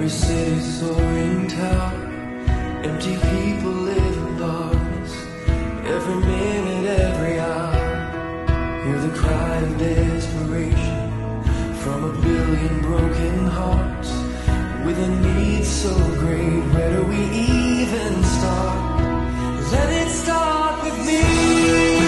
Every city, soaring tower, empty people live in darkness. Every minute, every hour, hear the cry of desperation from a billion broken hearts. With a need so great, where do we even start? Let it start with me.